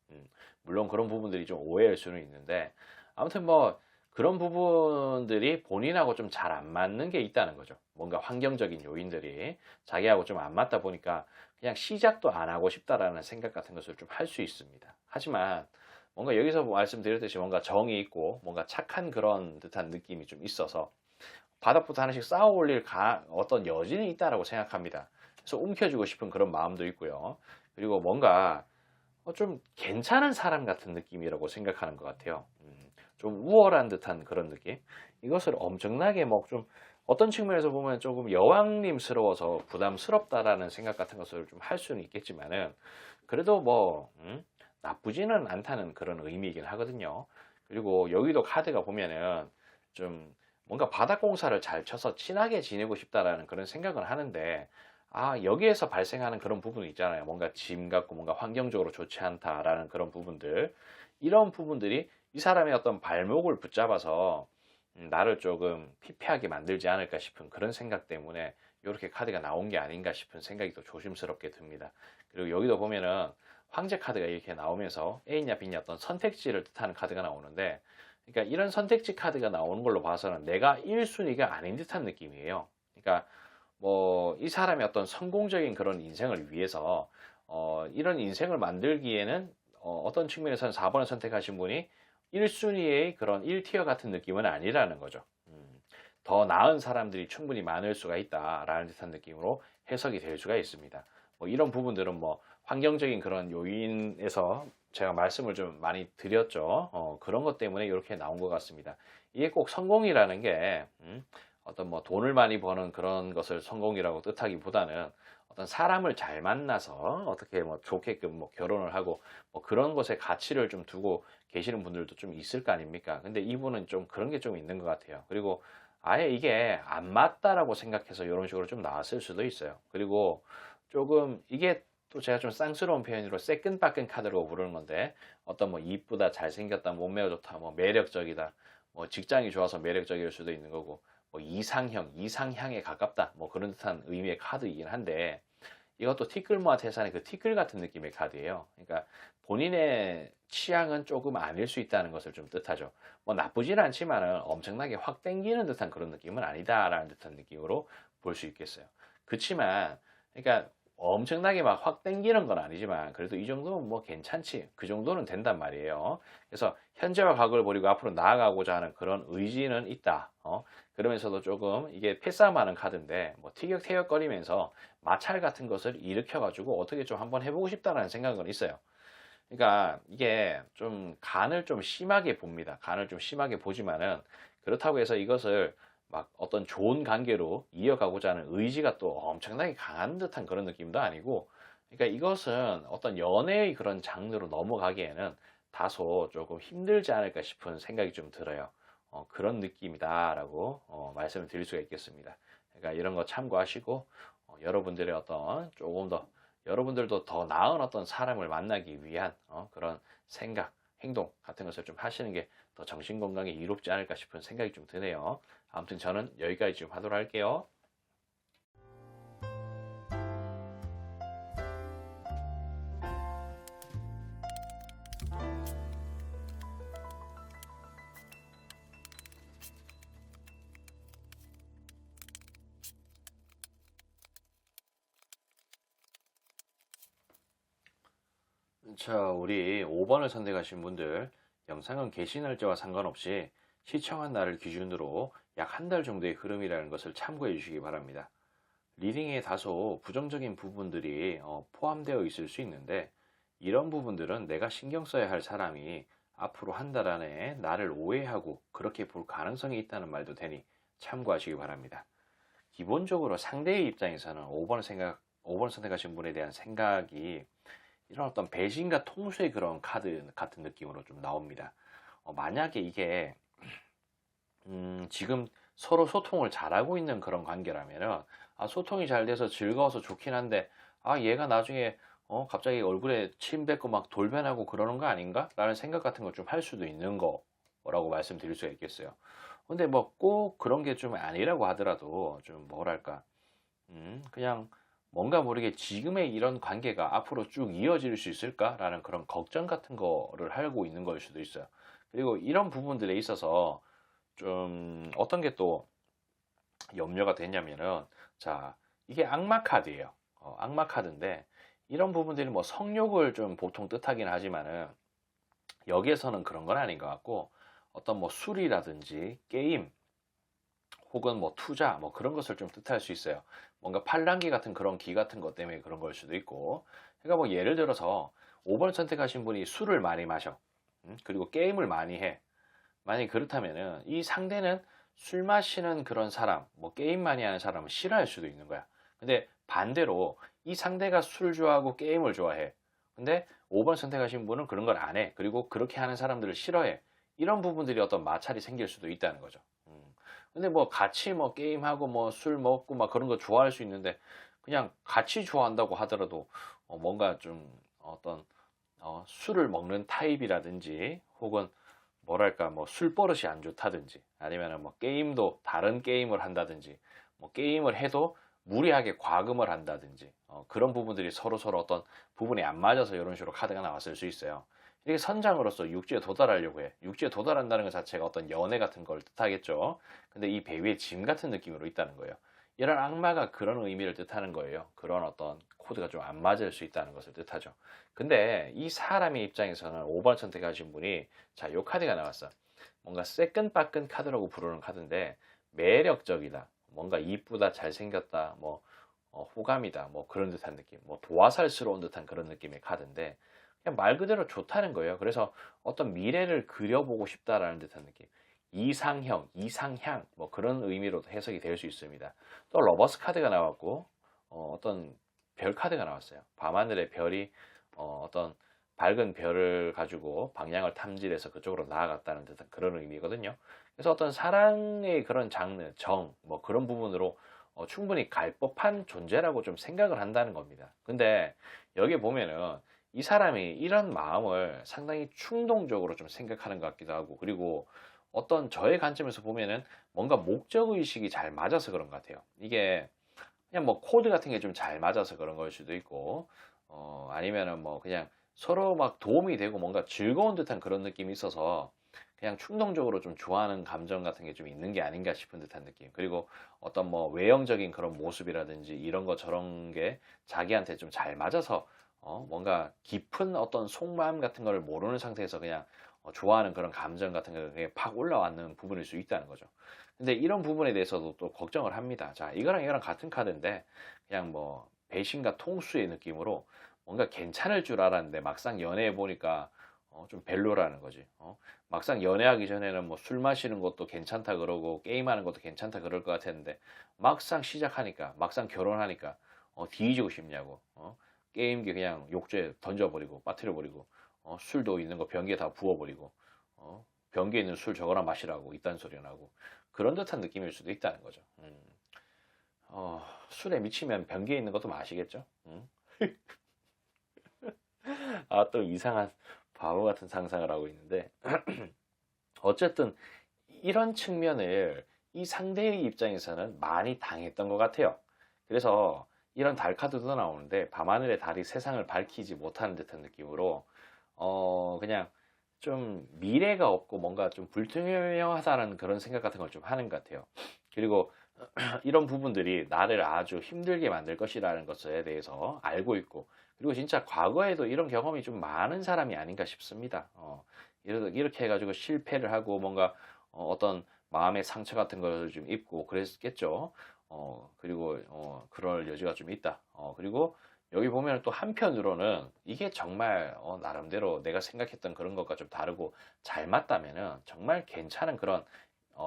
물론 그런 부분들이 좀 오해일 수는 있는데, 아무튼 뭐 그런 부분들이 본인하고 좀 잘 안 맞는 게 있다는 거죠. 뭔가 환경적인 요인들이 자기하고 좀 안 맞다 보니까 그냥 시작도 안 하고 싶다라는 생각 같은 것을 좀 할 수 있습니다. 하지만 뭔가 여기서 말씀드렸듯이 뭔가 정이 있고 뭔가 착한 그런 듯한 느낌이 좀 있어서 바닥부터 하나씩 쌓아 올릴 어떤 여진이 있다라고 생각합니다. 그래서 움켜쥐고 싶은 그런 마음도 있고요. 그리고 뭔가 좀 괜찮은 사람 같은 느낌이라고 생각하는 것 같아요. 좀 우월한 듯한 그런 느낌. 이것을 엄청나게 뭐 좀 어떤 측면에서 보면 조금 여왕님스러워서 부담스럽다라는 생각 같은 것을 좀 할 수는 있겠지만은, 그래도 뭐 나쁘지는 않다는 그런 의미이긴 하거든요. 그리고 여기도 카드가 보면은 좀 뭔가 바닥 공사를 잘 쳐서 친하게 지내고 싶다라는 그런 생각을 하는데, 여기에서 발생하는 그런 부분이 있잖아요. 뭔가 짐 같고 뭔가 환경적으로 좋지 않다라는 그런 부분들. 이런 부분들이 이 사람의 어떤 발목을 붙잡아서 나를 조금 피폐하게 만들지 않을까 싶은 그런 생각 때문에 이렇게 카드가 나온 게 아닌가 싶은 생각이 또 조심스럽게 듭니다. 그리고 여기도 보면은 황제 카드가 이렇게 나오면서 A냐 B냐 어떤 선택지를 뜻하는 카드가 나오는데, 그러니까 이런 선택지 카드가 나오는 걸로 봐서는 내가 1순위가 아닌 듯한 느낌이에요. 그러니까 뭐 이 사람의 어떤 성공적인 그런 인생을 위해서 이런 인생을 만들기에는 어떤 측면에서는 4번을 선택하신 분이 1순위의 그런 1티어 같은 느낌은 아니라는 거죠. 더 나은 사람들이 충분히 많을 수가 있다라는 듯한 느낌으로 해석이 될 수가 있습니다. 뭐 이런 부분들은 뭐 환경적인 그런 요인에서 제가 말씀을 좀 많이 드렸죠. 그런 것 때문에 이렇게 나온 것 같습니다. 이게 꼭 성공이라는 게 어떤 뭐 돈을 많이 버는 그런 것을 성공이라고 뜻하기보다는 어떤 사람을 잘 만나서 어떻게 뭐 좋게끔 뭐 결혼을 하고 뭐 그런 것에 가치를 좀 두고 계시는 분들도 좀 있을 거 아닙니까? 근데 이분은 좀 그런 게 좀 있는 것 같아요. 그리고 아예 이게 안 맞다라고 생각해서 이런 식으로 좀 나왔을 수도 있어요. 그리고 조금 이게 또 제가 좀 쌍스러운 표현으로 새끈빠끈 카드라고 부르는 건데, 어떤 뭐 이쁘다, 잘생겼다, 몸매가 좋다, 뭐 매력적이다, 뭐 직장이 좋아서 매력적일 수도 있는 거고, 뭐 이상형, 이상향에 가깝다, 뭐 그런 듯한 의미의 카드이긴 한데, 이것도 티끌모아 태산의 그 티끌 같은 느낌의 카드예요. 그러니까 본인의 취향은 조금 아닐 수 있다는 것을 좀 뜻하죠. 뭐 나쁘진 않지만은 엄청나게 확 땡기는 듯한 그런 느낌은 아니다라는 듯한 느낌으로 볼 수 있겠어요. 그렇지만 그러니까 엄청나게 막 확 땡기는 건 아니지만 그래도 이 정도는 뭐 괜찮지. 그 정도는 된단 말이에요. 그래서 현재와 과거를 버리고 앞으로 나아가고자 하는 그런 의지는 있다. 그러면서도 조금 이게 패싸움하는 카드인데 뭐 티격태격거리면서 마찰 같은 것을 일으켜가지고 어떻게 좀 한번 해보고 싶다라는 생각은 있어요. 그러니까 이게 좀 간을 좀 심하게 봅니다. 간을 좀 심하게 보지만은 그렇다고 해서 이것을 막 어떤 좋은 관계로 이어가고자 하는 의지가 또 엄청나게 강한 듯한 그런 느낌도 아니고, 그러니까 이것은 어떤 연애의 그런 장르로 넘어가기에는 다소 조금 힘들지 않을까 싶은 생각이 좀 들어요. 그런 느낌이다라고 말씀을 드릴 수가 있겠습니다. 그러니까 이런 거 참고하시고 여러분들의 어떤 조금 더 여러분들도 더 나은 어떤 사람을 만나기 위한 그런 생각, 행동 같은 것을 좀 하시는 게 더 정신 건강에 이롭지 않을까 싶은 생각이 좀 드네요. 아무튼 저는 여기까지 좀 하도록 할게요. 자, 우리 5번을 선택하신 분들, 영상은 게시 날짜와 상관없이 시청한 날을 기준으로 약 한 달 정도의 흐름이라는 것을 참고해 주시기 바랍니다. 리딩에 다소 부정적인 부분들이 포함되어 있을 수 있는데, 이런 부분들은 내가 신경 써야 할 사람이 앞으로 한 달 안에 나를 오해하고 그렇게 볼 가능성이 있다는 말도 되니 참고하시기 바랍니다. 기본적으로 상대의 입장에서는 5번 선택하신 분에 대한 생각이 이런 어떤 배신과 통수의 그런 카드 같은 느낌으로 좀 나옵니다. 만약에 이게 지금 서로 소통을 잘하고 있는 그런 관계라면은 소통이 잘 돼서 즐거워서 좋긴 한데 얘가 나중에 갑자기 얼굴에 침 뱉고 막 돌변하고 그러는 거 아닌가? 라는 생각 같은 걸 좀 할 수도 있는 거라고 말씀드릴 수가 있겠어요. 근데 뭐 꼭 그런 게 좀 아니라고 하더라도 좀 뭐랄까 그냥 뭔가 모르게 지금의 이런 관계가 앞으로 쭉 이어질 수 있을까라는 그런 걱정 같은 거를 하고 있는 걸 수도 있어요. 그리고 이런 부분들에 있어서 좀 어떤 게 또 염려가 되냐면은 자, 이게 악마 카드예요. 악마 카드인데 이런 부분들이 뭐 성욕을 좀 보통 뜻하긴 하지만은 여기에서는 그런 건 아닌 것 같고 어떤 뭐 술이라든지 게임 혹은 뭐 투자 뭐 그런 것을 좀 뜻할 수 있어요. 뭔가 팔랑귀 같은 그런 기 같은 것 때문에 그런 걸 수도 있고. 그러니까 뭐 예를 들어서 5번 선택하신 분이 술을 많이 마셔. 그리고 게임을 많이 해. 만약에 그렇다면은 이 상대는 술 마시는 그런 사람, 뭐 게임 많이 하는 사람을 싫어할 수도 있는 거야. 근데 반대로 이 상대가 술을 좋아하고 게임을 좋아해. 근데 5번 선택하신 분은 그런 걸 안 해. 그리고 그렇게 하는 사람들을 싫어해. 이런 부분들이 어떤 마찰이 생길 수도 있다는 거죠. 근데 뭐 같이 뭐 게임하고 뭐 술 먹고 막 그런 거 좋아할 수 있는데 그냥 같이 좋아한다고 하더라도 뭔가 좀 어떤 술을 먹는 타입이라든지 혹은 뭐랄까 뭐 술버릇이 안 좋다든지 아니면은 뭐 게임도 다른 게임을 한다든지 뭐 게임을 해도 무리하게 과금을 한다든지 그런 부분들이 서로 어떤 부분이 안 맞아서 이런 식으로 카드가 나왔을 수 있어요. 이게 선장으로서 육지에 도달하려고 해. 육지에 도달한다는 것 자체가 어떤 연애 같은 걸 뜻하겠죠. 근데 이 배 위에 짐 같은 느낌으로 있다는 거예요. 이런 악마가 그런 의미를 뜻하는 거예요. 그런 어떤 코드가 좀 안 맞을 수 있다는 것을 뜻하죠. 근데 이 사람의 입장에서는 5번 선택하신 분이 자, 요 카드가 나왔어. 뭔가 새끈빠끈 카드라고 부르는 카드인데 매력적이다. 뭔가 이쁘다, 잘생겼다, 뭐 호감이다, 뭐 그런 듯한 느낌, 뭐 도화살스러운 듯한 그런 느낌의 카드인데 그냥 말 그대로 좋다는 거예요. 그래서 어떤 미래를 그려보고 싶다라는 듯한 느낌. 이상형, 이상향, 뭐 그런 의미로도 해석이 될 수 있습니다. 또 러버스 카드가 나왔고, 어떤 별 카드가 나왔어요. 밤하늘의 별이 어떤 밝은 별을 가지고 방향을 탐지해서 그쪽으로 나아갔다는 듯한 그런 의미거든요. 그래서 어떤 사랑의 그런 장르, 정, 뭐 그런 부분으로 충분히 갈 법한 존재라고 좀 생각을 한다는 겁니다. 근데 여기 보면은 이 사람이 이런 마음을 상당히 충동적으로 좀 생각하는 것 같기도 하고, 그리고 어떤 저의 관점에서 보면은 뭔가 목적의식이 잘 맞아서 그런 것 같아요. 이게 그냥 뭐 코드 같은 게 좀 잘 맞아서 그런 걸 수도 있고, 아니면은 뭐 그냥 서로 막 도움이 되고 뭔가 즐거운 듯한 그런 느낌이 있어서 그냥 충동적으로 좀 좋아하는 감정 같은 게 좀 있는 게 아닌가 싶은 듯한 느낌. 그리고 어떤 뭐 외형적인 그런 모습이라든지 이런 거 저런 게 자기한테 좀 잘 맞아서 뭔가 깊은 어떤 속마음 같은 걸 모르는 상태에서 그냥 좋아하는 그런 감정 같은 게 팍 올라왔는 부분일 수 있다는 거죠. 근데 이런 부분에 대해서도 또 걱정을 합니다. 자, 이거랑 이거랑 같은 카드인데 그냥 뭐 배신과 통수의 느낌으로 뭔가 괜찮을 줄 알았는데 막상 연애해 보니까 좀 별로라는 거지. 막상 연애하기 전에는 뭐 술 마시는 것도 괜찮다 그러고 게임하는 것도 괜찮다 그럴 것 같았는데 막상 시작하니까 막상 결혼하니까 뒤지고 싶냐고. 게임기 그냥 욕조에 던져버리고 빠뜨려버리고 술도 있는 거 변기에 다 부어버리고 변기에 있는 술 저거나 마시라고 이딴 소리 나고 그런 듯한 느낌일 수도 있다는 거죠. 술에 미치면 변기에 있는 것도 마시겠죠? 응? 아, 또 이상한 바보 같은 상상을 하고 있는데, 어쨌든 이런 측면을 이 상대의 입장에서는 많이 당했던 것 같아요. 그래서 이런 달 카드도 나오는데 밤하늘의 달이 세상을 밝히지 못하는 듯한 느낌으로 그냥 좀 미래가 없고 뭔가 좀 불투명하다는 그런 생각 같은 걸 좀 하는 것 같아요. 그리고 이런 부분들이 나를 아주 힘들게 만들 것이라는 것에 대해서 알고 있고, 그리고 진짜 과거에도 이런 경험이 좀 많은 사람이 아닌가 싶습니다. 이렇게 해가지고 실패를 하고 뭔가 어떤 마음의 상처 같은 걸 좀 입고 그랬겠죠. 그리고 그럴 여지가 좀 있다. 그리고 여기 보면 또 한편으로는 이게 정말 나름대로 내가 생각했던 그런 것과 좀 다르고 잘 맞다면은 정말 괜찮은 그런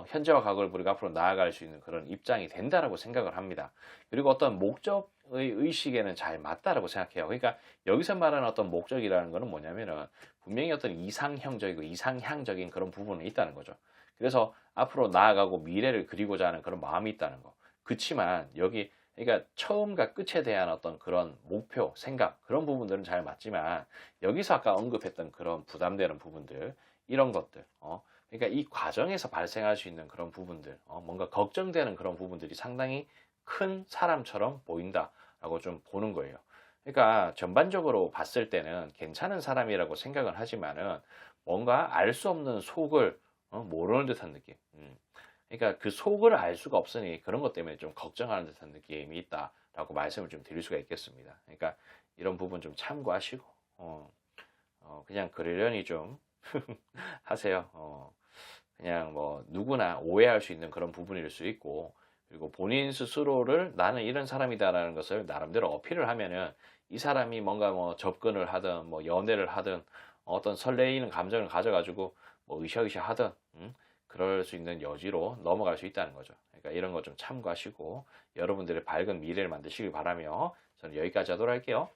현재와 과거를 우리가 앞으로 나아갈 수 있는 그런 입장이 된다라고 생각을 합니다. 그리고 어떤 목적의 의식에는 잘 맞다라고 생각해요. 그러니까 여기서 말하는 어떤 목적이라는 거는 뭐냐면은 분명히 어떤 이상형적이고 이상향적인 그런 부분이 있다는 거죠. 그래서 앞으로 나아가고 미래를 그리고자 하는 그런 마음이 있다는 거. 그치만 여기 그러니까 처음과 끝에 대한 어떤 그런 목표, 생각 그런 부분들은 잘 맞지만 여기서 아까 언급했던 그런 부담되는 부분들 이런 것들 그러니까 이 과정에서 발생할 수 있는 그런 부분들, 뭔가 걱정되는 그런 부분들이 상당히 큰 사람처럼 보인다라고 좀 보는 거예요. 그러니까 전반적으로 봤을 때는 괜찮은 사람이라고 생각은 하지만은 뭔가 알 수 없는 속을 모르는 듯한 느낌. 그러니까 그 속을 알 수가 없으니 그런 것 때문에 좀 걱정하는 듯한 느낌이 있다라고 말씀을 좀 드릴 수가 있겠습니다. 그러니까 이런 부분 좀 참고하시고, 그냥 그러려니 좀 하세요. 그냥 뭐 누구나 오해할 수 있는 그런 부분일 수 있고, 그리고 본인 스스로를 나는 이런 사람이다라는 것을 나름대로 어필을 하면은 이 사람이 뭔가 뭐 접근을 하든 뭐 연애를 하든 어떤 설레이는 감정을 가져가지고 뭐 으쌰으쌰 하든 그럴 수 있는 여지로 넘어갈 수 있다는 거죠. 그러니까 이런 거 좀 참고하시고 여러분들의 밝은 미래를 만드시길 바라며 저는 여기까지 하도록 할게요.